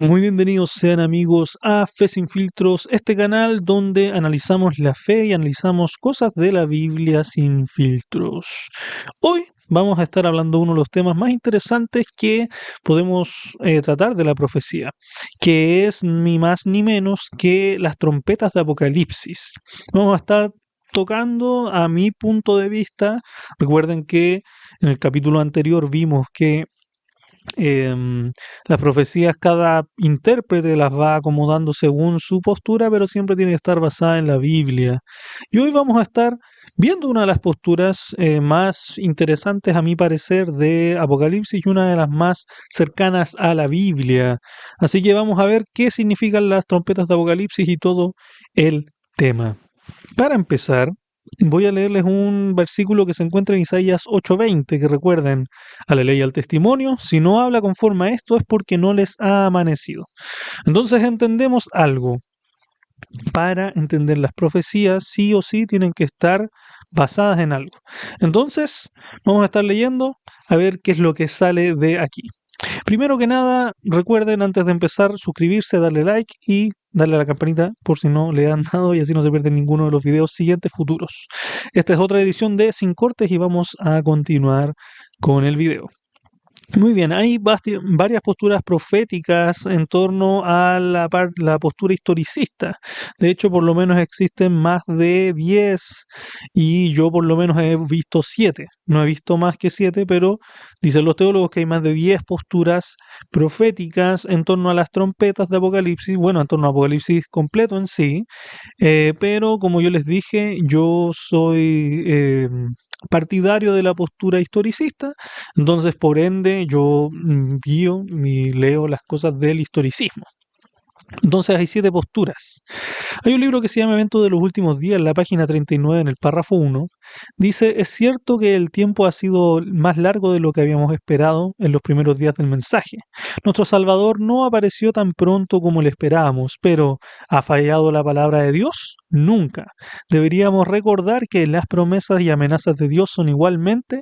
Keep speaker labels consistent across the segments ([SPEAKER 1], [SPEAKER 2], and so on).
[SPEAKER 1] Muy bienvenidos sean amigos a Fe Sin Filtros, este canal donde analizamos la fe y analizamos cosas de la Biblia sin filtros. Hoy vamos a estar hablando de uno de los temas más interesantes que podemos tratar de la profecía, que es ni más ni menos que las trompetas de Apocalipsis. Vamos a estar tocando a mi punto de vista. Recuerden que en el capítulo anterior vimos que las profecías, cada intérprete las va acomodando según su postura, pero siempre tiene que estar basada en la Biblia. Y hoy vamos a estar viendo una de las posturas más interesantes, a mi parecer, de Apocalipsis y una de las más cercanas a la Biblia. Así que vamos a ver qué significan las trompetas de Apocalipsis y todo el tema. Para empezar, voy a leerles un versículo que se encuentra en Isaías 8:20, que recuerden, a la ley y al testimonio, si no habla conforme a esto es porque no les ha amanecido. Entonces entendemos algo. Para entender las profecías, sí o sí tienen que estar basadas en algo. Entonces, vamos a estar leyendo a ver qué es lo que sale de aquí. Primero que nada, recuerden antes de empezar suscribirse, darle like y darle a la campanita por si no le han dado y así no se pierden ninguno de los videos siguientes futuros. Esta es otra edición de Sin Cortes y vamos a continuar con el video. Muy bien, hay varias posturas proféticas en torno a la postura historicista. De hecho, por lo menos existen más de 10 y yo por lo menos he visto 7. No he visto más que 7, pero dicen los teólogos que hay más de 10 posturas proféticas en torno a las trompetas de Apocalipsis, bueno, en torno a Apocalipsis completo en sí, pero como yo les dije, yo soy partidario de la postura historicista, entonces por ende yo guío y leo las cosas del historicismo. Entonces hay 7 posturas. Hay un libro que se llama Eventos de los Últimos Días, en la página 39, en el párrafo 1. Dice, es cierto que el tiempo ha sido más largo de lo que habíamos esperado en los primeros días del mensaje. Nuestro Salvador no apareció tan pronto como le esperábamos, pero ¿ha fallado la palabra de Dios? Nunca. Deberíamos recordar que las promesas y amenazas de Dios son igualmente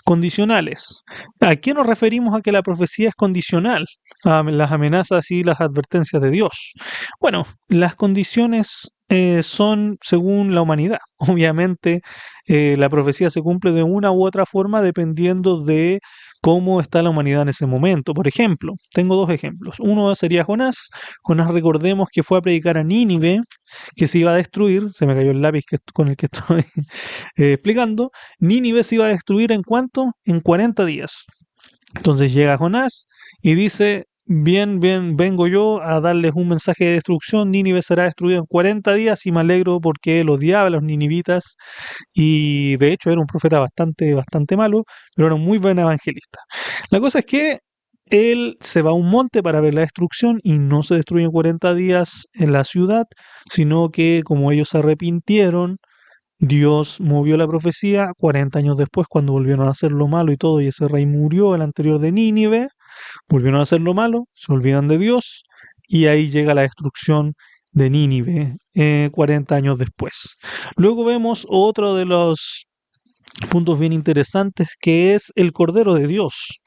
[SPEAKER 1] condicionales. ¿A qué nos referimos a que la profecía es condicional? A las amenazas y las advertencias de Dios. Bueno, las condiciones son según la humanidad. Obviamente, la profecía se cumple de una u otra forma dependiendo de cómo está la humanidad en ese momento. Por ejemplo, tengo 2 ejemplos. Uno sería Jonás. Jonás, recordemos que fue a predicar a Nínive, que se iba a destruir. Se me cayó el lápiz con el que estoy explicando. Nínive se iba a destruir ¿en cuánto? En 40 días. Entonces llega Jonás y dice, bien, bien, vengo yo a darles un mensaje de destrucción, Nínive será destruido en 40 días y me alegro porque él odiaba a los ninivitas y de hecho era un profeta bastante malo, pero era un muy buen evangelista. La cosa es que él se va a un monte para ver la destrucción y no se destruye en 40 días en la ciudad, sino que como ellos se arrepintieron, Dios movió la profecía 40 años después cuando volvieron a hacer lo malo y todo, y ese rey murió, el anterior de Nínive, volvieron a hacer lo malo, se olvidan de Dios, y ahí llega la destrucción de Nínive 40 años después. Luego vemos otro de los puntos bien interesantes que es el Cordero de Dios.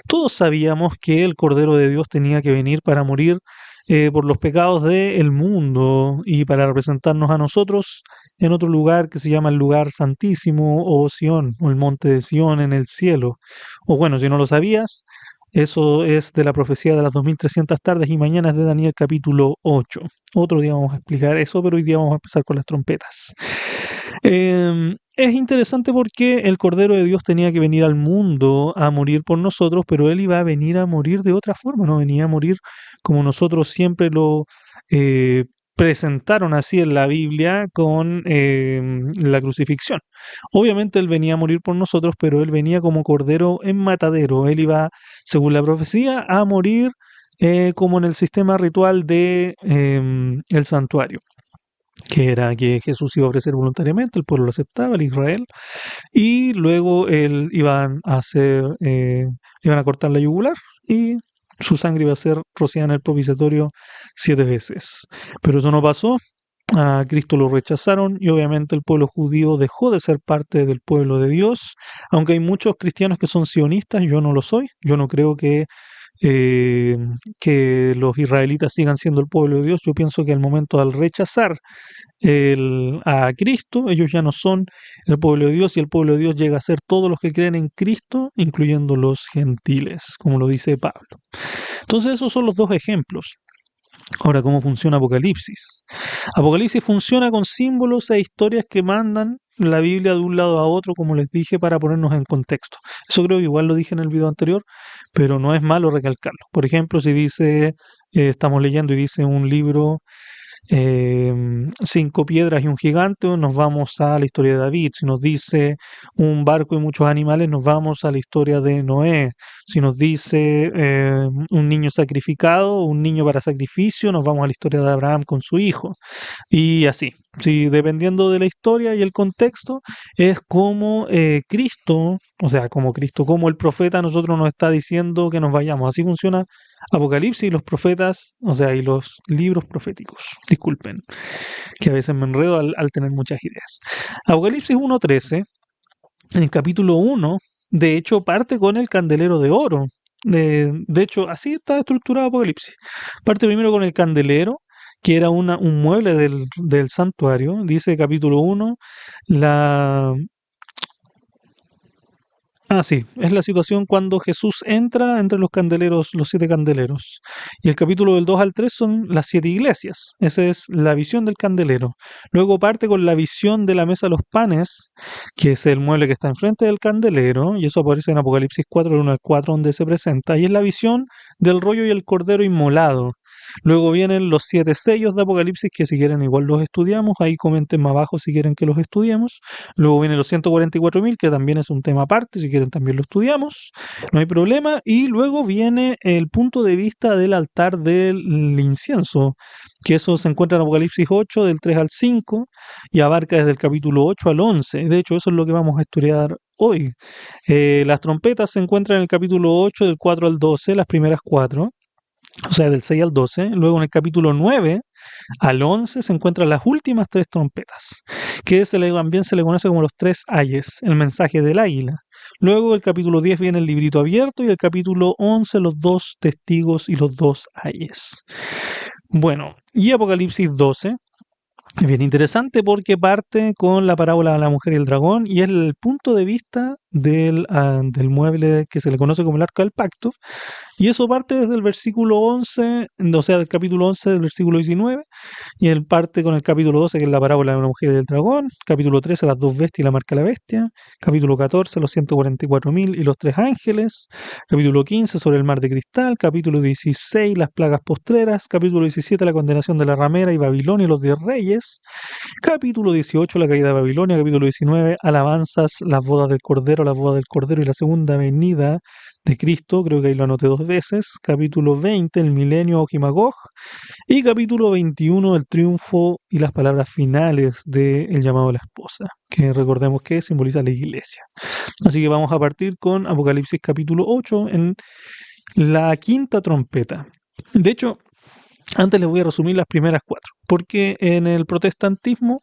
[SPEAKER 1] Todos sabíamos que el Cordero de Dios tenía que venir para morir por los pecados del mundo y para representarnos a nosotros en otro lugar que se llama el lugar santísimo o Sión, o el monte de Sión en el cielo. O bueno, si no lo sabías, eso es de la profecía de las 2300 tardes y mañanas de Daniel capítulo 8. Otro día vamos a explicar eso, pero hoy día vamos a empezar con las trompetas. Es interesante porque el Cordero de Dios tenía que venir al mundo a morir por nosotros, pero Él iba a venir a morir de otra forma, no venía a morir como nosotros siempre lo eh, presentaron así en la Biblia con la crucifixión. Obviamente Él venía a morir por nosotros, pero Él venía como Cordero en matadero. Él iba, según la profecía, a morir como en el sistema ritual de el santuario, que era que Jesús iba a ofrecer voluntariamente, el pueblo lo aceptaba, el Israel, y luego él iban a hacer, iban a cortar la yugular y su sangre iba a ser rociada en el propiciatorio 7 veces. Pero eso no pasó, a Cristo lo rechazaron y obviamente el pueblo judío dejó de ser parte del pueblo de Dios, aunque hay muchos cristianos que son sionistas, yo no lo soy, yo no creo que eh, que los israelitas sigan siendo el pueblo de Dios. Yo pienso que al momento al rechazar a Cristo, ellos ya no son el pueblo de Dios y el pueblo de Dios llega a ser todos los que creen en Cristo, incluyendo los gentiles, como lo dice Pablo. Entonces esos son los dos ejemplos. Ahora, ¿cómo funciona Apocalipsis? Apocalipsis funciona con símbolos e historias que mandan la Biblia de un lado a otro, como les dije, para ponernos en contexto. Eso creo que igual lo dije en el video anterior, pero no es malo recalcarlo. Por ejemplo, si dice, estamos leyendo y dice un libro, cinco piedras y un gigante, nos vamos a la historia de David. Si nos dice un barco y muchos animales, nos vamos a la historia de Noé. Si nos dice un niño sacrificado, un niño para sacrificio, nos vamos a la historia de Abraham con su hijo. Y así. Sí, dependiendo de la historia y el contexto, es como Cristo, o sea, como Cristo, como el profeta a nosotros nos está diciendo que nos vayamos. Así funciona Apocalipsis y los profetas, o sea, y los libros proféticos. Disculpen, que a veces me enredo al tener muchas ideas. Apocalipsis 1:13, en el capítulo 1, de hecho, parte con el candelero de oro. De hecho, así está estructurado Apocalipsis. Parte primero con el candelero, que era un mueble del santuario. Dice capítulo 1, la, sí, es la situación cuando Jesús entra entre los candeleros, los siete candeleros. Y el capítulo del 2 al 3 son las siete iglesias. Esa es la visión del candelero. Luego parte con la visión de la mesa de los panes, que es el mueble que está enfrente del candelero, y eso aparece en Apocalipsis 4, del 1 al 4, donde se presenta. Y es la visión del rollo y el cordero inmolado. Luego vienen los siete sellos de Apocalipsis, que si quieren igual los estudiamos. Ahí comenten más abajo si quieren que los estudiemos. Luego vienen los 144.000, que también es un tema aparte, si quieren también lo estudiamos, no hay problema. Y luego viene el punto de vista del altar del incienso, que eso se encuentra en Apocalipsis 8, del 3 al 5, y abarca desde el capítulo 8 al 11. De hecho, eso es lo que vamos a estudiar hoy. Las trompetas se encuentran en el capítulo 8, del 4 al 12, las primeras cuatro, o sea, del 6 al 12. Luego en el capítulo 9 al 11 se encuentran las últimas tres trompetas, que también se le conoce como los tres ayes, el mensaje del águila. Luego el capítulo 10 viene el librito abierto y el capítulo 11 los dos testigos y los dos ayes. Bueno, y Apocalipsis 12 es bien interesante porque parte con la parábola de la mujer y el dragón y es el punto de vista del mueble que se le conoce como el arca del pacto. Y eso parte desde el versículo 11, o sea, del capítulo 11 del versículo 19, y él parte con el capítulo 12, que es la parábola de la mujer y del dragón, capítulo 13, las dos bestias y la marca de la bestia, capítulo 14, los 144.000 y los tres ángeles, capítulo 15, sobre el mar de cristal, capítulo 16, las plagas postreras, capítulo 17, la condenación de la ramera y Babilonia y los 10 reyes, capítulo 18, la caída de Babilonia, capítulo 19, alabanzas, las bodas del Cordero y la segunda venida de Cristo, creo que ahí lo anoté dos veces, capítulo 20, el milenio Og y Magog, y capítulo 21, el triunfo y las palabras finales del llamado de la esposa, que recordemos que simboliza la iglesia. Así que vamos a partir con Apocalipsis capítulo 8 en la quinta trompeta. De hecho, antes les voy a resumir las primeras cuatro, porque en el protestantismo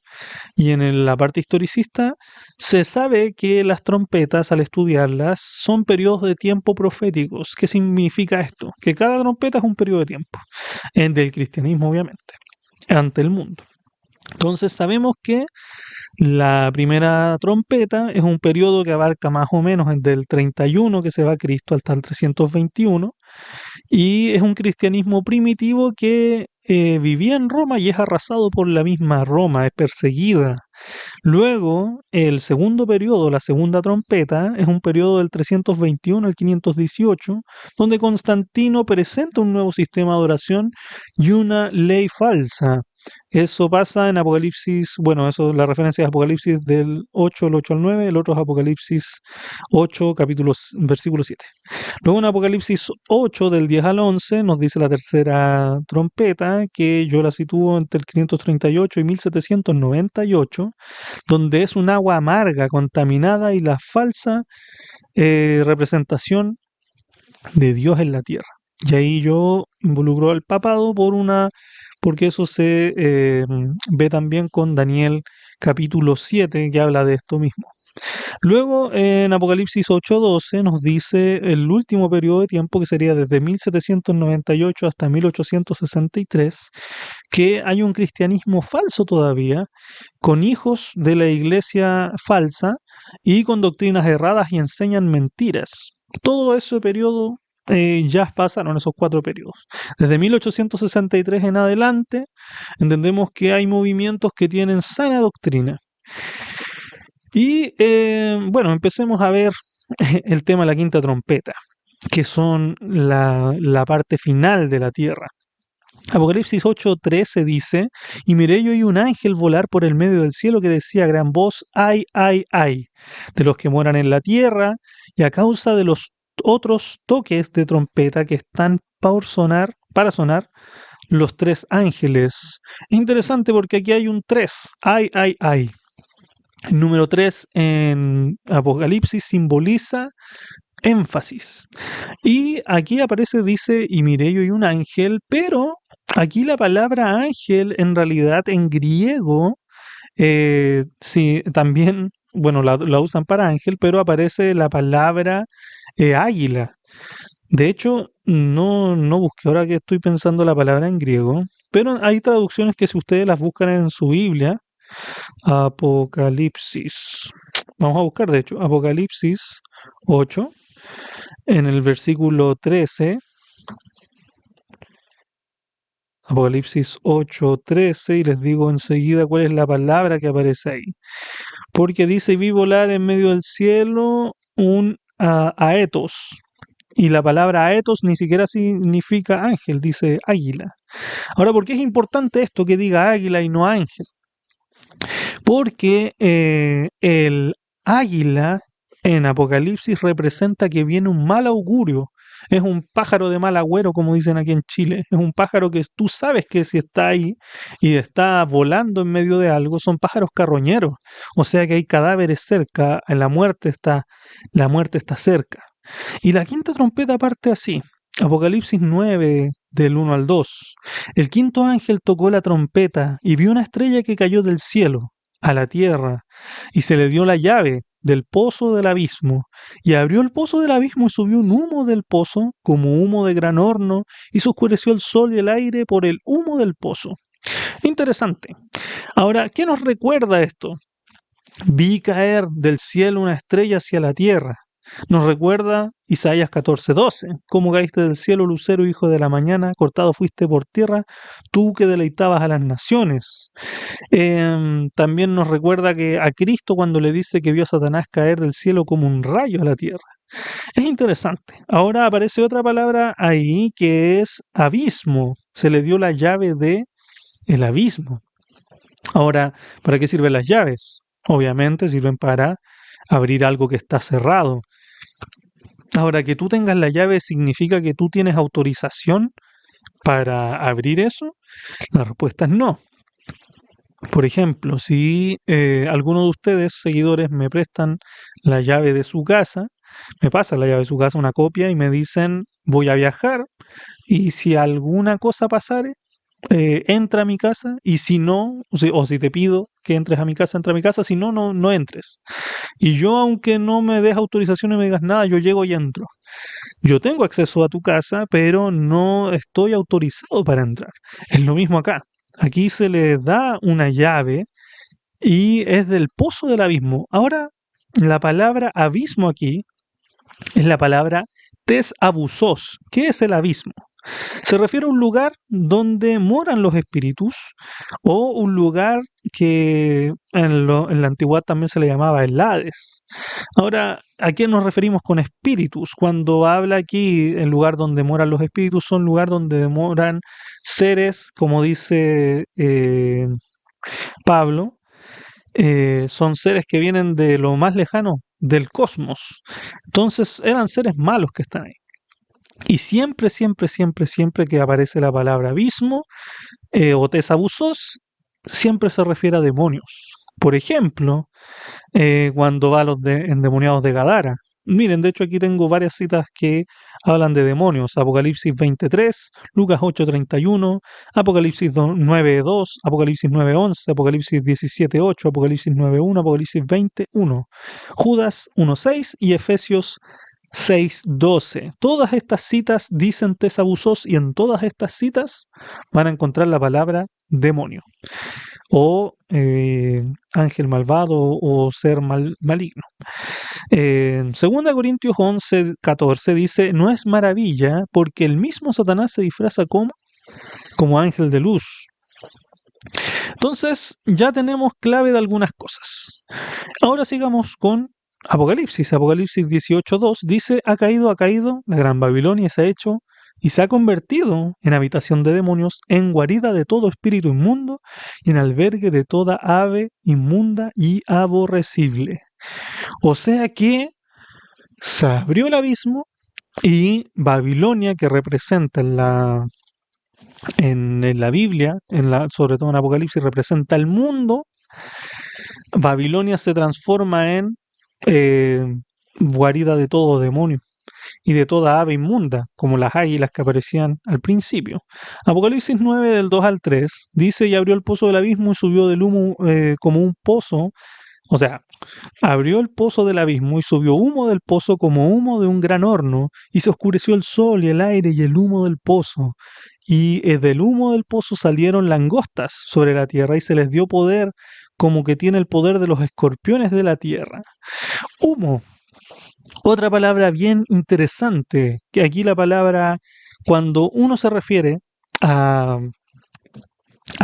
[SPEAKER 1] y en la parte historicista se sabe que las trompetas, al estudiarlas, son periodos de tiempo proféticos. ¿Qué significa esto? Que cada trompeta es un periodo de tiempo, del cristianismo obviamente, ante el mundo. Entonces sabemos que la primera trompeta es un periodo que abarca más o menos desde el 31 que se va a Cristo hasta el 321 y es un cristianismo primitivo que vivía en Roma y es arrasado por la misma Roma, es perseguida. Luego, el segundo periodo, la segunda trompeta, es un periodo del 321 al 518, donde Constantino presenta un nuevo sistema de adoración y una ley falsa. Eso pasa en Apocalipsis, bueno, eso la referencia es Apocalipsis del 8, el 8 al 9, el otro es Apocalipsis 8, versículo 7. Luego en Apocalipsis 8, del 10 al 11, nos dice la tercera trompeta, que yo la sitúo entre el 538 y 1798, donde es un agua amarga, contaminada y la falsa representación de Dios en la tierra. Y ahí yo involucro al papado porque eso se ve también con Daniel capítulo 7, que habla de esto mismo. Luego, en Apocalipsis 8:12 nos dice el último periodo de tiempo, que sería desde 1798 hasta 1863, que hay un cristianismo falso todavía, con hijos de la iglesia falsa y con doctrinas erradas y enseñan mentiras. Todo ese periodo ya pasaron esos 4 periodos. Desde 1863 en adelante, entendemos que hay movimientos que tienen sana doctrina. Y bueno, empecemos a ver el tema de la quinta trompeta, que son la parte final de la tierra. Apocalipsis 8:13 dice, y miré yo y un ángel volar por el medio del cielo que decía a gran voz, ay, ay, ay, de los que moran en la tierra, y a causa de los otros toques de trompeta que están para sonar los 3 ángeles. Es interesante porque aquí hay un 3, ay, ay, ay. El número 3 en Apocalipsis simboliza énfasis. Y aquí aparece, dice, y miré yo y un ángel, pero aquí la palabra ángel en realidad en griego, sí, también, bueno, la usan para ángel, pero aparece la palabra águila. De hecho, no busqué ahora que estoy pensando la palabra en griego, pero hay traducciones que si ustedes las buscan en su Biblia, Apocalipsis. Vamos a buscar, de hecho, Apocalipsis 8, en el versículo 13. Apocalipsis 8:13, y les digo enseguida cuál es la palabra que aparece ahí. Porque dice, vi volar en medio del cielo un aetos. Y la palabra aetos ni siquiera significa ángel, dice águila. Ahora, ¿por qué es importante esto que diga águila y no ángel? Porque el águila en Apocalipsis representa que viene un mal augurio. Es un pájaro de mal agüero, como dicen aquí en Chile. Es un pájaro que tú sabes que si está ahí y está volando en medio de algo, son pájaros carroñeros. O sea que hay cadáveres cerca, la muerte está cerca. Y la quinta trompeta parte así. Apocalipsis 9, del 1 al 2. El quinto ángel tocó la trompeta y vio una estrella que cayó del cielo a la tierra, y se le dio la llave del pozo del abismo, y abrió el pozo del abismo y subió un humo del pozo, como humo de gran horno, y se oscureció el sol y el aire por el humo del pozo. Interesante. Ahora, ¿qué nos recuerda esto? Vi caer del cielo una estrella hacia la tierra. Nos recuerda Isaías 14:12. Como caíste del cielo, lucero, hijo de la mañana, cortado fuiste por tierra, tú que deleitabas a las naciones. También nos recuerda que a Cristo cuando le dice que vio a Satanás caer del cielo como un rayo a la tierra. Es interesante. Ahora aparece otra palabra ahí que es abismo. Se le dio la llave de el abismo. Ahora, ¿para qué sirven las llaves? Obviamente sirven para abrir algo que está cerrado. Ahora, que tú tengas la llave significa que tú tienes autorización para abrir eso. La respuesta es no. Por ejemplo, si alguno de ustedes, seguidores, me prestan la llave de su casa, me pasan la llave de su casa, una copia, y me dicen, voy a viajar, y si alguna cosa pasare, entra a mi casa, y si no, o si te pido que entres a mi casa, entra a mi casa, si no, no entres. Y yo, aunque no me des autorización y me digas nada, yo llego y entro. Yo tengo acceso a tu casa, pero no estoy autorizado para entrar. Es lo mismo acá. Aquí se le da una llave y es del pozo del abismo. Ahora, la palabra abismo aquí es la palabra tesabusos. ¿Qué es el abismo? Se refiere a un lugar donde moran los espíritus o un lugar que en la antigüedad también se le llamaba el Hades. Ahora, ¿a qué nos referimos con espíritus? Cuando habla aquí el lugar donde moran los espíritus, son lugar donde moran seres, como dice Pablo, son seres que vienen de lo más lejano, del cosmos. Entonces eran seres malos que están ahí. Y siempre, siempre, siempre, siempre que aparece la palabra abismo o tesabusos, siempre se refiere a demonios. Por ejemplo, cuando va a los endemoniados de Gadara. Miren, de hecho aquí tengo varias citas que hablan de demonios. Apocalipsis 23, Lucas 8:31, Apocalipsis 9:2, Apocalipsis 9:11, Apocalipsis 17:8, Apocalipsis 9:1, Apocalipsis 20:1, Judas 1:6 y Efesios 6:12. Todas estas citas dicen tesabusos y en todas estas citas van a encontrar la palabra demonio o ángel malvado o ser maligno. En 2 Corintios 11:14 dice, no es maravilla porque el mismo Satanás se disfraza como ángel de luz. Entonces ya tenemos clave de algunas cosas. Ahora sigamos con Apocalipsis. Apocalipsis 18:2 dice, ha caído la gran Babilonia, se ha hecho y se ha convertido en habitación de demonios, en guarida de todo espíritu inmundo y en albergue de toda ave inmunda y aborrecible. O sea que se abrió el abismo y Babilonia, que representa en la Biblia, sobre todo en Apocalipsis, representa el mundo, Babilonia se transforma en guarida de todo demonio y de toda ave inmunda, como las águilas que aparecían al principio. Apocalipsis 9, del 2 al 3, dice, y abrió el pozo del abismo y subió del humo como un pozo, o sea, abrió el pozo del abismo y subió humo del pozo como humo de un gran horno, y se oscureció el sol y el aire y el humo del pozo. Y del humo del pozo salieron langostas sobre la tierra y se les dio poder como que tiene el poder de los escorpiones de la tierra. Humo. Otra palabra bien interesante, que aquí la palabra, cuando uno se refiere a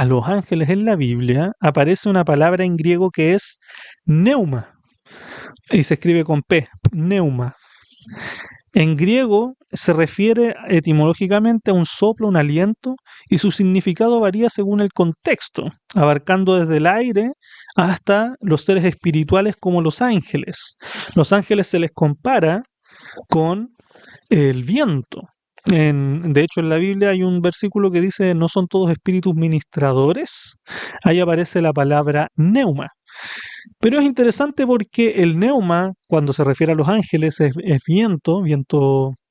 [SPEAKER 1] los ángeles en la Biblia, aparece una palabra en griego que es neuma, y se escribe con P, neuma. En griego se refiere etimológicamente a un soplo, un aliento, y su significado varía según el contexto, abarcando desde el aire hasta los seres espirituales como los ángeles. Los ángeles se les compara con el viento. De hecho, en la Biblia hay un versículo que dice, ¿no son todos espíritus ministradores? Ahí aparece la palabra neuma. Pero es interesante porque el neuma, cuando se refiere a los ángeles, es viento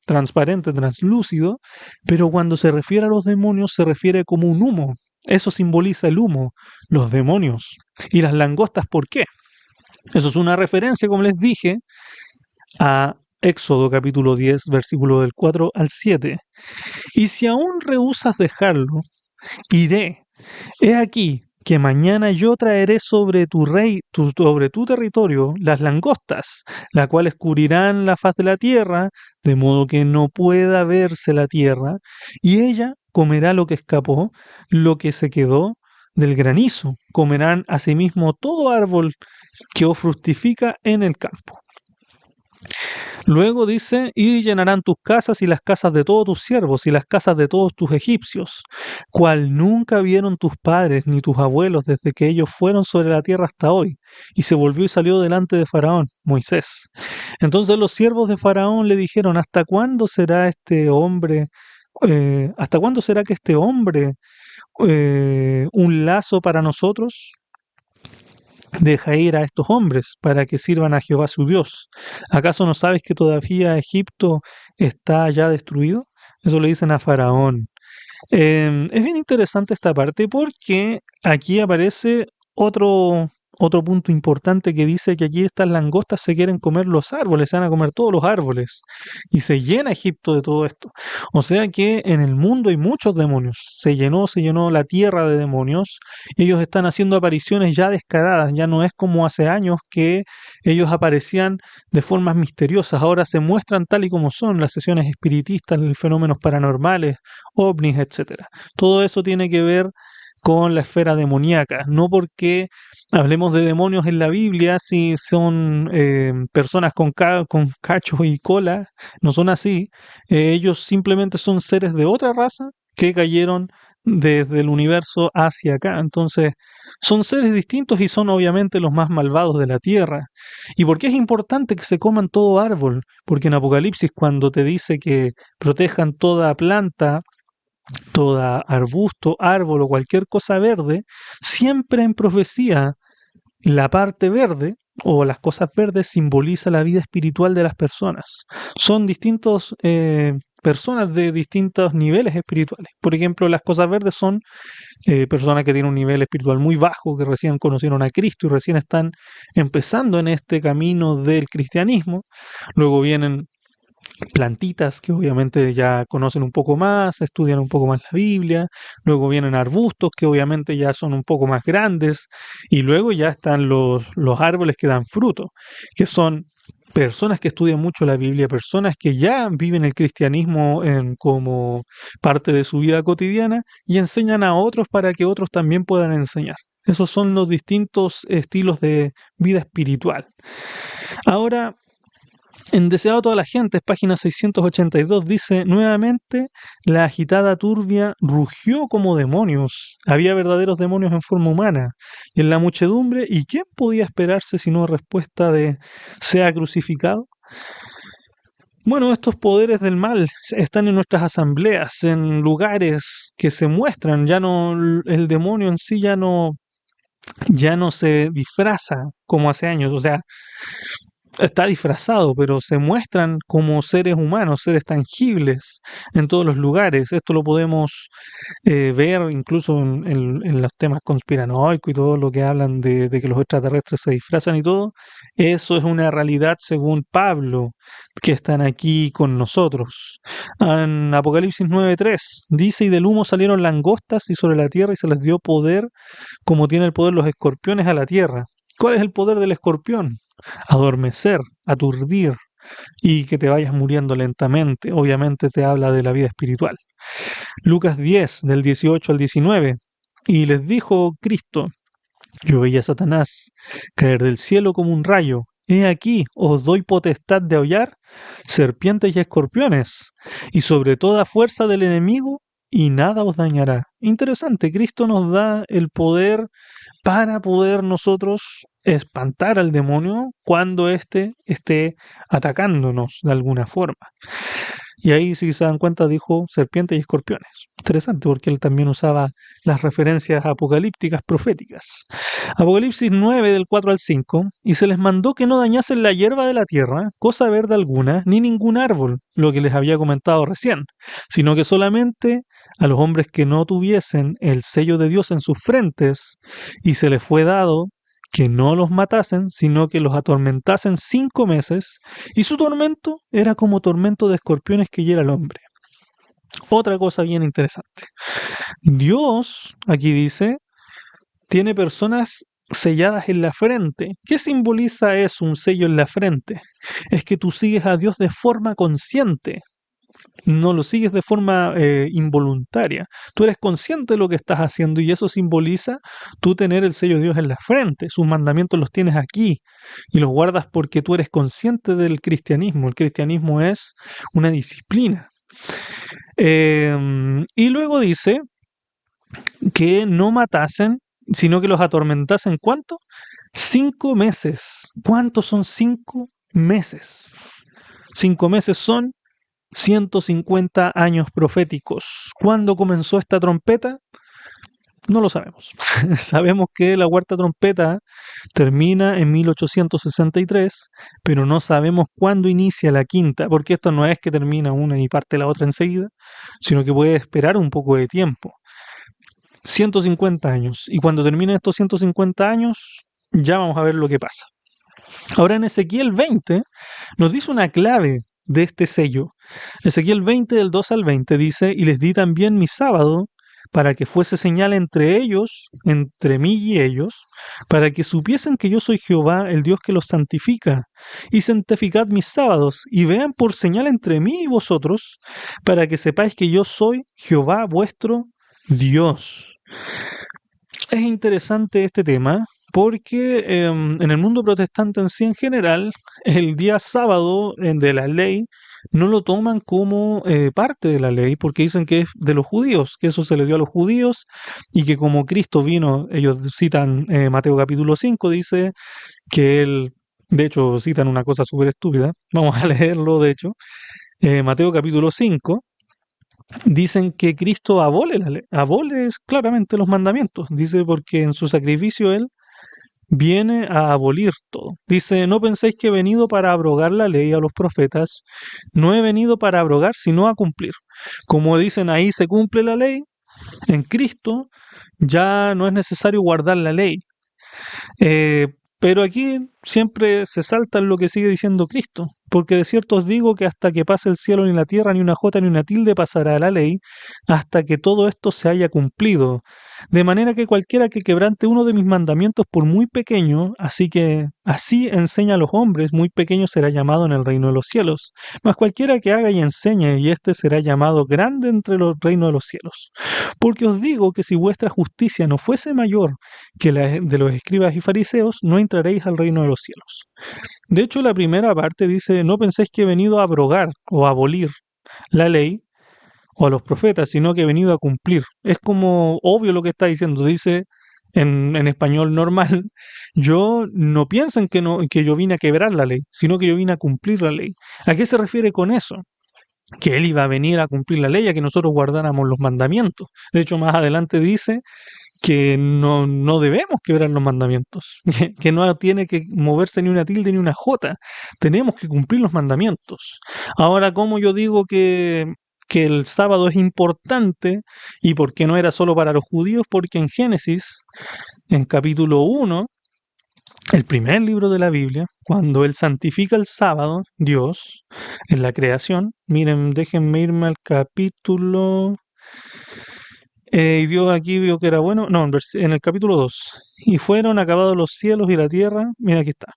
[SPEAKER 1] transparente, translúcido, pero cuando se refiere a los demonios se refiere como un humo. Eso simboliza el humo, los demonios. ¿Y las langostas por qué? Eso es una referencia, como les dije, a Éxodo capítulo 10, versículo del 4 al 7. Y si aún rehusas dejarlo, iré. He aquí que mañana yo traeré sobre sobre tu territorio las langostas, las cuales cubrirán la faz de la tierra, de modo que no pueda verse la tierra, y ella comerá lo que escapó, lo que se quedó del granizo. Comerán asimismo todo árbol que os fructifica en el campo. Luego dice, y llenarán tus casas y las casas de todos tus siervos y las casas de todos tus egipcios, cual nunca vieron tus padres ni tus abuelos desde que ellos fueron sobre la tierra hasta hoy. Y se volvió y salió delante de Faraón, Moisés. Entonces los siervos de Faraón le dijeron, ¿hasta cuándo será este hombre, hasta cuándo será que este hombre un lazo para nosotros? Deja ir a estos hombres para que sirvan a Jehová su Dios. ¿Acaso no sabes que todavía Egipto está ya destruido? Eso le dicen a Faraón. Es bien interesante esta parte porque aquí aparece otro punto importante que dice que aquí estas langostas se quieren comer los árboles, se van a comer todos los árboles y se llena Egipto de todo esto. O sea que en el mundo hay muchos demonios, se llenó la tierra de demonios, ellos están haciendo apariciones ya descaradas, ya no es como hace años que ellos aparecían de formas misteriosas, ahora se muestran tal y como son las sesiones espiritistas, los fenómenos paranormales, ovnis, etcétera. Todo eso tiene que ver con la esfera demoníaca, no porque hablemos de demonios en la Biblia si son personas con cachos y cola, no son así, ellos simplemente son seres de otra raza que cayeron desde el universo hacia acá, entonces son seres distintos y son obviamente los más malvados de la tierra. ¿Y por qué es importante que se coman todo árbol? Porque en Apocalipsis cuando te dice que protejan toda planta, toda arbusto, árbol o cualquier cosa verde, siempre en profecía la parte verde o las cosas verdes simboliza la vida espiritual de las personas. Son distintos personas de distintos niveles espirituales. Por ejemplo, las cosas verdes son personas que tienen un nivel espiritual muy bajo, que recién conocieron a Cristo y recién están empezando en este camino del cristianismo. Luego vienen plantitas que obviamente ya conocen un poco más, estudian un poco más la Biblia, luego vienen arbustos que obviamente ya son un poco más grandes y luego ya están los árboles que dan fruto, que son personas que estudian mucho la Biblia, personas que ya viven el cristianismo como parte de su vida cotidiana y enseñan a otros para que otros también puedan enseñar. Esos son los distintos estilos de vida espiritual. Ahora, en Deseado a toda la gente, página 682, dice nuevamente, la agitada turbia rugió como demonios. Había verdaderos demonios en forma humana. Y en la muchedumbre, ¿y quién podía esperarse sino respuesta de sea crucificado? Bueno, estos poderes del mal están en nuestras asambleas, en lugares que se muestran. Ya no, el demonio en sí ya no se disfraza como hace años. O sea, está disfrazado, pero se muestran como seres humanos, seres tangibles en todos los lugares. Esto lo podemos ver incluso en los temas conspiranoicos y todo lo que hablan de que los extraterrestres se disfrazan y todo. Eso es una realidad según Pablo, que están aquí con nosotros. En Apocalipsis 9:3 dice, y del humo salieron langostas y sobre la tierra y se les dio poder como tiene el poder los escorpiones a la tierra. ¿Cuál es el poder del escorpión? Adormecer, aturdir y que te vayas muriendo lentamente. Obviamente te habla de la vida espiritual. Lucas 10, del 18 al 19. Y les dijo Cristo, yo veía a Satanás caer del cielo como un rayo. He aquí, os doy potestad de hollar serpientes y escorpiones, y sobre toda fuerza del enemigo, y nada os dañará. Interesante, Cristo nos da el poder para poder nosotros espantar al demonio cuando éste esté atacándonos de alguna forma. Y ahí, si se dan cuenta, dijo serpientes y escorpiones. Interesante, porque él también usaba las referencias apocalípticas proféticas. Apocalipsis 9, del 4 al 5. Y se les mandó que no dañasen la hierba de la tierra, cosa verde alguna, ni ningún árbol, lo que les había comentado recién, sino que solamente a los hombres que no tuviesen el sello de Dios en sus frentes, y se les fue dado que no los matasen, sino que los atormentasen 5 meses, y su tormento era como tormento de escorpiones que hiera al hombre. Otra cosa bien interesante. Dios, aquí dice, tiene personas selladas en la frente. ¿Qué simboliza eso, un sello en la frente? Es que tú sigues a Dios de forma consciente. No lo sigues de forma involuntaria. Tú eres consciente de lo que estás haciendo y eso simboliza tú tener el sello de Dios en la frente. Sus mandamientos los tienes aquí y los guardas porque tú eres consciente del cristianismo. El cristianismo es una disciplina. Y luego dice que no matasen, sino que los atormentasen. ¿Cuánto? 5 meses. ¿Cuántos son 5 meses? 5 meses son 150 años proféticos. ¿Cuándo comenzó esta trompeta? No lo sabemos. Sabemos que la cuarta trompeta termina en 1863, pero no sabemos cuándo inicia la quinta, porque esto no es que termina una y parte la otra enseguida, sino que puede esperar un poco de tiempo. 150 años. Y cuando terminen estos 150 años, ya vamos a ver lo que pasa. Ahora en Ezequiel 20 nos dice una clave de este sello. Ezequiel 20 del 2 al 20 dice, y les di también mi sábado para que fuese señal entre ellos, entre mí y ellos, para que supiesen que yo soy Jehová, el Dios que los santifica, y santificad mis sábados, y vean por señal entre mí y vosotros, para que sepáis que yo soy Jehová vuestro Dios. Es interesante este tema porque en el mundo protestante en sí en general, el día sábado de la ley no lo toman como parte de la ley porque dicen que es de los judíos, que eso se le dio a los judíos y que como Cristo vino, ellos citan Mateo capítulo 5, dice que él, de hecho citan una cosa súper estúpida, vamos a leerlo de hecho, Mateo capítulo 5. Dicen que Cristo abole la ley, abole claramente los mandamientos. Dice porque en su sacrificio él viene a abolir todo. Dice, no penséis que he venido para abrogar la ley a los profetas, no he venido para abrogar, sino a cumplir. Como dicen ahí, se cumple la ley, en Cristo ya no es necesario guardar la ley. Eh, pero aquí siempre se salta en lo que sigue diciendo Cristo, porque de cierto os digo que hasta que pase el cielo ni la tierra, ni una jota ni una tilde pasará la ley, hasta que todo esto se haya cumplido. De manera que cualquiera que quebrante uno de mis mandamientos por muy pequeño, así enseña a los hombres, muy pequeño será llamado en el reino de los cielos. Mas cualquiera que haga y enseñe, y éste será llamado grande entre los reinos de los cielos. Porque os digo que si vuestra justicia no fuese mayor que la de los escribas y fariseos, no entraréis al reino de los cielos. De hecho, la primera parte dice, no penséis que he venido a abrogar o a abolir la ley o a los profetas, sino que he venido a cumplir. Es como obvio lo que está diciendo. Dice en español normal, yo no piensen que, no, que yo vine a quebrar la ley, sino que yo vine a cumplir la ley. ¿A qué se refiere con eso? Que él iba a venir a cumplir la ley, a que nosotros guardáramos los mandamientos. De hecho, más adelante dice que no debemos quebrar los mandamientos, que no tiene que moverse ni una tilde ni una jota, tenemos que cumplir los mandamientos. Ahora, ¿cómo yo digo que el sábado es importante y por qué no era solo para los judíos? Porque en Génesis, en capítulo 1, el primer libro de la Biblia, cuando él santifica el sábado, Dios, en la creación, miren, déjenme irme al capítulo y Dios aquí vio que era bueno. No, en el capítulo 2. Y fueron acabados los cielos y la tierra. Mira, aquí está.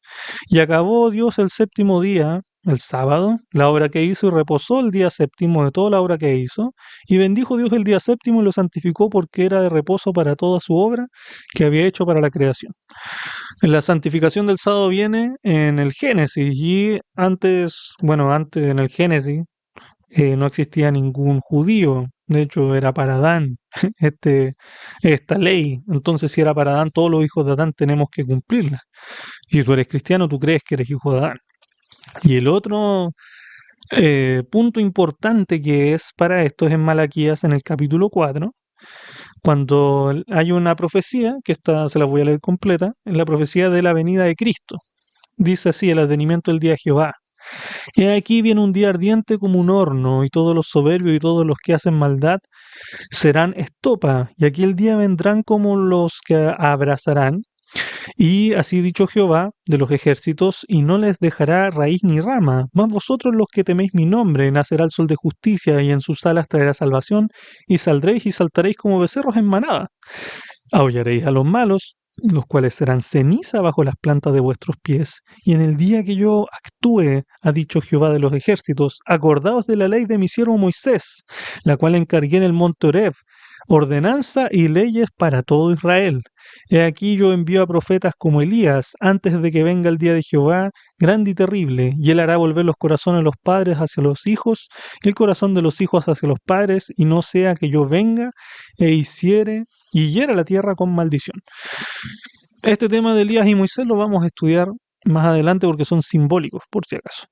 [SPEAKER 1] Y acabó Dios el séptimo día, el sábado, la obra que hizo, y reposó el día séptimo de toda la obra que hizo. Y bendijo Dios el día séptimo y lo santificó porque era de reposo para toda su obra que había hecho para la creación. La santificación del sábado viene en el Génesis. Y antes en el Génesis, no existía ningún judío. De hecho, era para Adán este, esta ley. Entonces, si era para Adán, todos los hijos de Adán tenemos que cumplirla. Y si tú eres cristiano, tú crees que eres hijo de Adán. Y el otro punto importante que es para esto es en Malaquías, en el capítulo 4, cuando hay una profecía, que esta se la voy a leer completa, en la profecía de la venida de Cristo. Dice así, el advenimiento del día de Jehová. He aquí viene un día ardiente como un horno, y todos los soberbios y todos los que hacen maldad serán estopa, y aquel día vendrán como los que abrazarán, y así dicho Jehová de los ejércitos, y no les dejará raíz ni rama, mas vosotros los que teméis mi nombre, nacerá el sol de justicia, y en sus alas traerá salvación, y saldréis y saltaréis como becerros en manada. Aullaréis a los malos, los cuales serán ceniza bajo las plantas de vuestros pies. Y en el día que yo actúe, ha dicho Jehová de los ejércitos, acordaos de la ley de mi siervo Moisés, la cual encargué en el monte Horeb, ordenanza y leyes para todo Israel. He aquí yo envío a profetas como Elías, antes de que venga el día de Jehová, grande y terrible, y él hará volver los corazones de los padres hacia los hijos, y el corazón de los hijos hacia los padres, y no sea que yo venga e hiciere y hiera la tierra con maldición. Este tema de Elías y Moisés lo vamos a estudiar más adelante porque son simbólicos, por si acaso.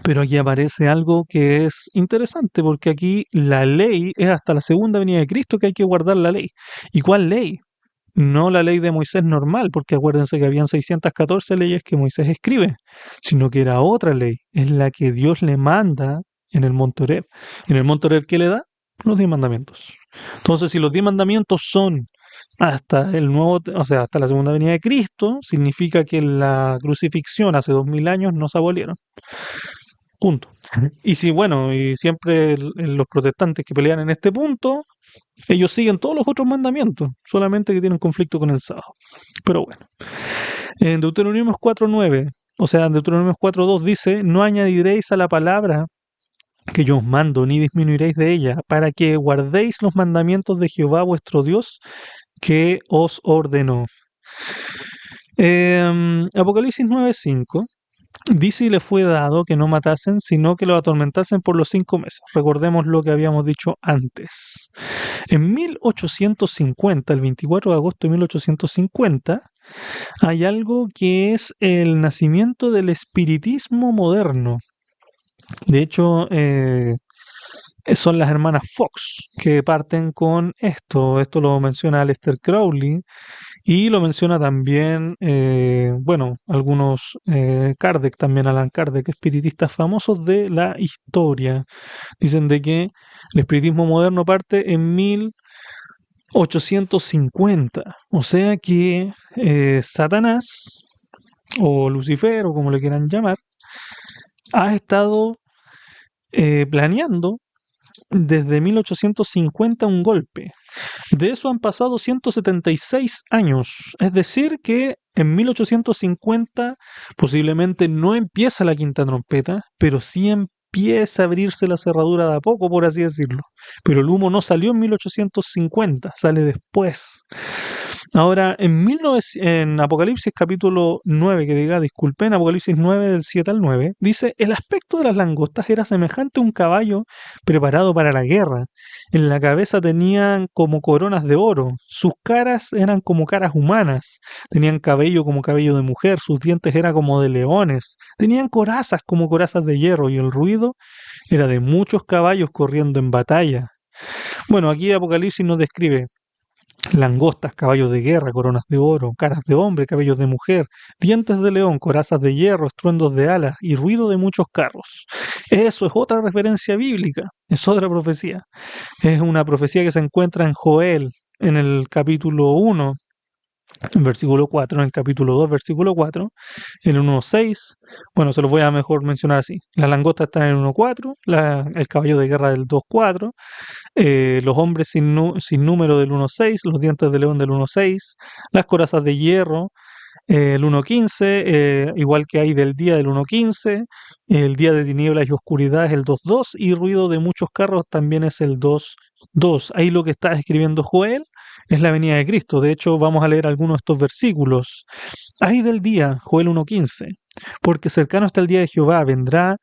[SPEAKER 1] Pero aquí aparece algo que es interesante, porque aquí la ley es hasta la segunda venida de Cristo que hay que guardar la ley. ¿Y cuál ley? No la ley de Moisés normal, porque acuérdense que habían 614 leyes que Moisés escribe, sino que era otra ley, es la que Dios le manda en el monte Horeb. ¿En el monte Horeb qué le da? Los 10 mandamientos. Entonces, si los 10 mandamientos son hasta hasta la segunda venida de Cristo, significa que la crucifixión hace 2000 años no se abolieron. Punto. Y si, bueno, y siempre los protestantes que pelean en este punto, ellos siguen todos los otros mandamientos, solamente que tienen conflicto con el sábado. Pero bueno, en Deuteronomio 4.9, o sea, en Deuteronomio 4.2 dice, no añadiréis a la palabra que yo os mando, ni disminuiréis de ella, para que guardéis los mandamientos de Jehová vuestro Dios, que os ordenó. Apocalipsis 9.5 dice y le fue dado que no matasen, sino que lo atormentasen por los 5 meses. Recordemos lo que habíamos dicho antes. En 1850, el 24 de agosto de 1850, hay algo que es el nacimiento del espiritismo moderno. De hecho, son las hermanas Fox, que parten con esto. Esto lo menciona Aleister Crowley y lo menciona también, bueno, algunos Kardec, también Alan Kardec, espiritistas famosos de la historia. Dicen de que el espiritismo moderno parte en 1850. O sea que Satanás, o Lucifer, o como le quieran llamar, ha estado planeando desde 1850 un golpe. De eso han pasado 176 años. Es decir, que en 1850 posiblemente no empieza la quinta trompeta, pero sí empieza a abrirse la cerradura de a poco, por así decirlo. Pero el humo no salió en 1850, sale después. Ahora, en Apocalipsis capítulo 9, que diga, disculpen, Apocalipsis 9 del 7 al 9, dice, el aspecto de las langostas era semejante a un caballo preparado para la guerra. En la cabeza tenían como coronas de oro, sus caras eran como caras humanas, tenían cabello como cabello de mujer, sus dientes eran como de leones, tenían corazas como corazas de hierro y el ruido era de muchos caballos corriendo en batalla. Bueno, aquí Apocalipsis nos describe langostas, caballos de guerra, coronas de oro, caras de hombre, cabellos de mujer, dientes de león, corazas de hierro, estruendos de alas y ruido de muchos carros. Eso es otra referencia bíblica, es otra profecía. Es una profecía que se encuentra en Joel, en el capítulo 1, en versículo 4, en el capítulo 2, versículo 4, en el 1.6, bueno, se los voy a mejor mencionar así. Las langostas están en el 1.4, el caballo de guerra del 2.4, los hombres sin número del 1.6, los dientes de león del 1.6, las corazas de hierro, el 1.15, igual que hay del día del 1.15, el día de tinieblas y oscuridad es el 2.2 y ruido de muchos carros también es el 2.2. Ahí lo que está escribiendo Joel es la venida de Cristo. De hecho, vamos a leer algunos de estos versículos. Ahí del día, Joel 1.15, porque cercano está el día de Jehová, vendrá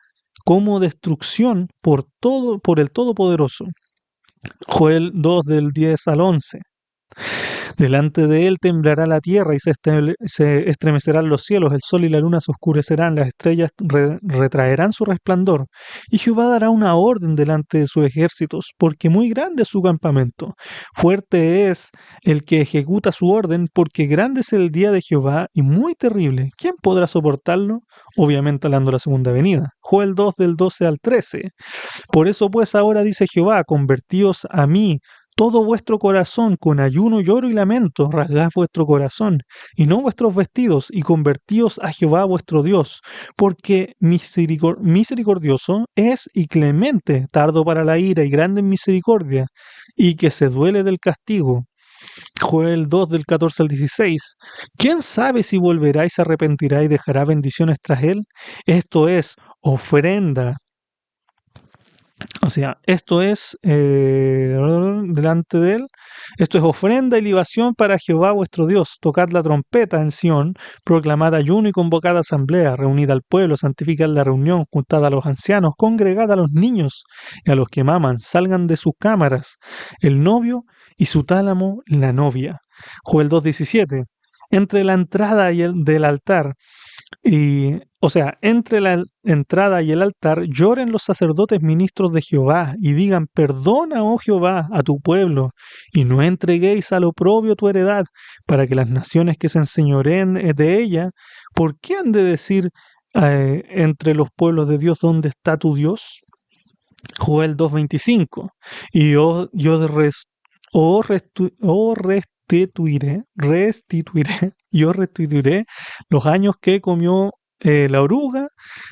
[SPEAKER 1] como destrucción por el Todopoderoso. Joel 2 del 10 al 11. Delante de él temblará la tierra y se estremecerán los cielos, el sol y la luna se oscurecerán, las estrellas retraerán su resplandor. Y Jehová dará una orden delante de sus ejércitos, porque muy grande es su campamento. Fuerte es el que ejecuta su orden, porque grande es el día de Jehová y muy terrible. ¿Quién podrá soportarlo? Obviamente hablando de la segunda venida. Joel 2 del 12 al 13. Por eso pues ahora dice Jehová, convertíos a mí todo vuestro corazón con ayuno, lloro y lamento, rasgad vuestro corazón y no vuestros vestidos y convertíos a Jehová vuestro Dios, porque misericordioso es y clemente, tardo para la ira y grande en misericordia, y que se duele del castigo. Joel 2 del 14 al 16. ¿Quién sabe si volverá y se arrepentirá y dejará bendiciones tras él? Esto es ofrenda. O sea, esto es delante de él, esto es ofrenda y libación para Jehová vuestro Dios. Tocad la trompeta en Sión, proclamad ayuno y convocad asamblea, reunid al pueblo, santificad la reunión, juntad a los ancianos, congregad a los niños y a los que maman, salgan de sus cámaras, el novio y su tálamo, la novia. Joel 2:17. Entre la entrada del altar o sea, entre la entrada y el altar lloren los sacerdotes ministros de Jehová y digan, perdona, oh Jehová, a tu pueblo, y no entreguéis al oprobio tu heredad, para que las naciones que se enseñoreen de ella, ¿por qué han de decir entre los pueblos de Dios, ¿dónde está tu Dios? Joel 2:25. Y yo restituiré los años que comió la oruga,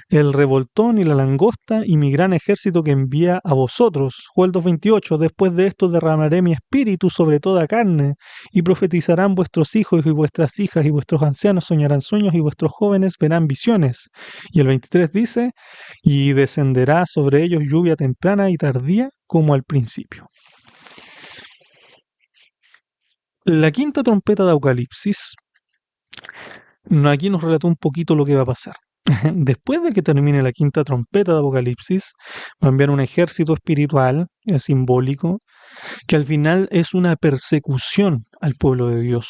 [SPEAKER 1] el revoltón y la langosta y mi gran ejército que envía a vosotros. Joel 2:28. Después de esto derramaré mi espíritu sobre toda carne y profetizarán vuestros hijos y vuestras hijas y vuestros ancianos soñarán sueños y vuestros jóvenes verán visiones. Y el 23 dice, y descenderá sobre ellos lluvia temprana y tardía como al principio. La quinta trompeta de Apocalipsis, aquí nos relató un poquito lo que va a pasar. Después de que termine la quinta trompeta de Apocalipsis, va a enviar un ejército espiritual, simbólico, que al final es una persecución al pueblo de Dios.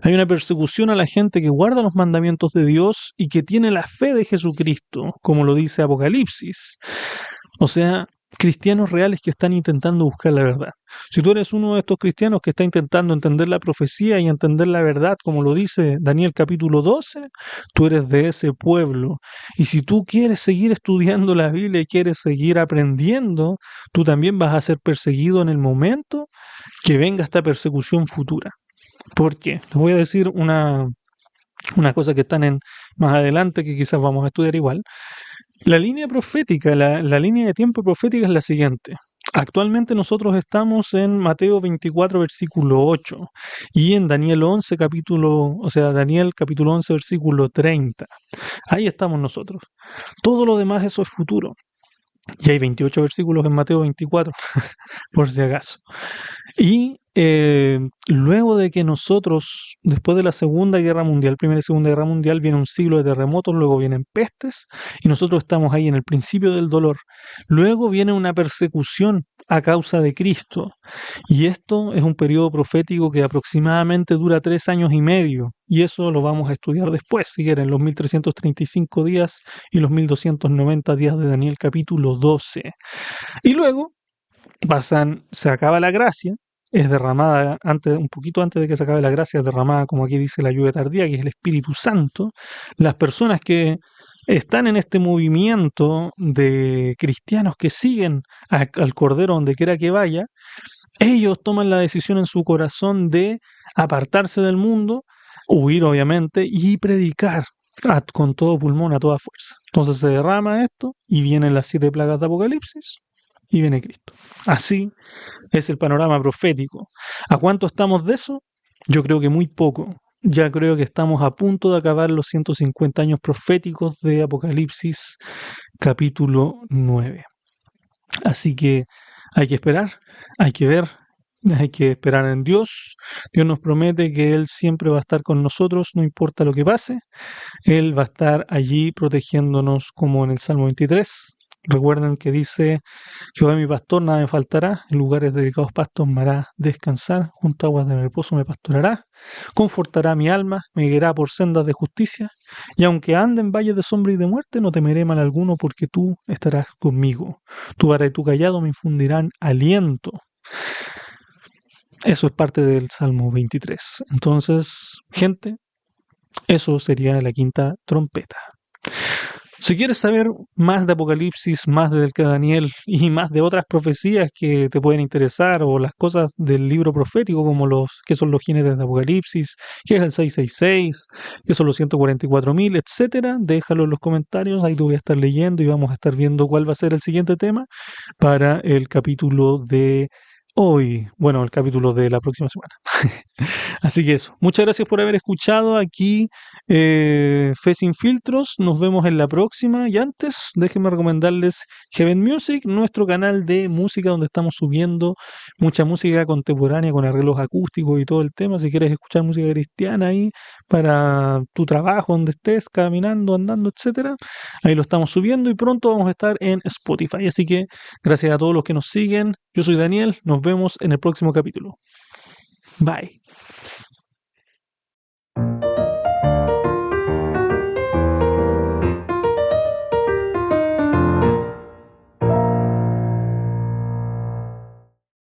[SPEAKER 1] Hay una persecución a la gente que guarda los mandamientos de Dios y que tiene la fe de Jesucristo, como lo dice Apocalipsis. O sea, cristianos reales que están intentando buscar la verdad. Si tú eres uno de estos cristianos que está intentando entender la profecía y entender la verdad, como lo dice Daniel capítulo 12, tú eres de ese pueblo. Y si tú quieres seguir estudiando la Biblia y quieres seguir aprendiendo, tú también vas a ser perseguido en el momento que venga esta persecución futura. ¿Por qué? Les voy a decir una cosa que están en más adelante, que quizás vamos a estudiar igual. La línea profética, la línea de tiempo profética es la siguiente. Actualmente nosotros estamos en Mateo 24, versículo 8 y en Daniel 11, Daniel capítulo 11, versículo 30. Ahí estamos nosotros. Todo lo demás eso es futuro. Y hay 28 versículos en Mateo 24, por si acaso. Y luego de que nosotros, después de la Segunda Guerra Mundial, Primera y Segunda Guerra Mundial, viene un siglo de terremotos, luego vienen pestes, y nosotros estamos ahí en el principio del dolor. Luego viene una persecución a causa de Cristo. Y esto es un periodo profético que aproximadamente dura 3 años y medio. Y eso lo vamos a estudiar después, si quieren, los 1335 días y los 1290 días de Daniel capítulo 12. Y luego se acaba la gracia, es derramada un poquito antes de que se acabe la gracia, es derramada, como aquí dice, la lluvia tardía, que es el Espíritu Santo. Las personas que están en este movimiento de cristianos que siguen al Cordero donde quiera que vaya, ellos toman la decisión en su corazón de apartarse del mundo, huir obviamente, y predicar con todo pulmón, a toda fuerza. Entonces se derrama esto y vienen las 7 plagas de Apocalipsis y viene Cristo. Así es el panorama profético. ¿A cuánto estamos de eso? Yo creo que muy poco. Ya creo que estamos a punto de acabar los 150 años proféticos de Apocalipsis capítulo 9. Así que hay que esperar, hay que ver, hay que esperar en Dios. Dios nos promete que Él siempre va a estar con nosotros, no importa lo que pase. Él va a estar allí protegiéndonos como en el Salmo 23. Recuerden que dice, Jehová mi pastor, nada me faltará, en lugares de delicados pastos me hará descansar, junto a aguas de reposo me pastorará, confortará mi alma, me guiará por sendas de justicia, y aunque ande en valles de sombra y de muerte, no temeré mal alguno, porque tú estarás conmigo. Tu vara y tu callado me infundirán aliento. Eso es parte del Salmo 23. Entonces, gente, eso sería la quinta trompeta. Si quieres saber más de Apocalipsis, más del que Daniel y más de otras profecías que te pueden interesar o las cosas del libro profético como que son los jinetes de Apocalipsis, qué es el 666, qué son los 144.000, etcétera, déjalo en los comentarios, ahí te voy a estar leyendo y vamos a estar viendo cuál va a ser el siguiente tema para el capítulo de hoy, bueno, el capítulo de la próxima semana. Así que eso, muchas gracias por haber escuchado aquí Fe Sin Filtros, nos vemos en la próxima y antes déjenme recomendarles Heaven Music, nuestro canal de música donde estamos subiendo mucha música contemporánea con arreglos acústicos y todo el tema. Si quieres escuchar música cristiana ahí para tu trabajo, donde estés, caminando, andando, etcétera, ahí lo estamos subiendo y pronto vamos a estar en Spotify. Así que gracias a todos los que nos siguen, yo soy Daniel, nos vemos en el próximo capítulo. Bye.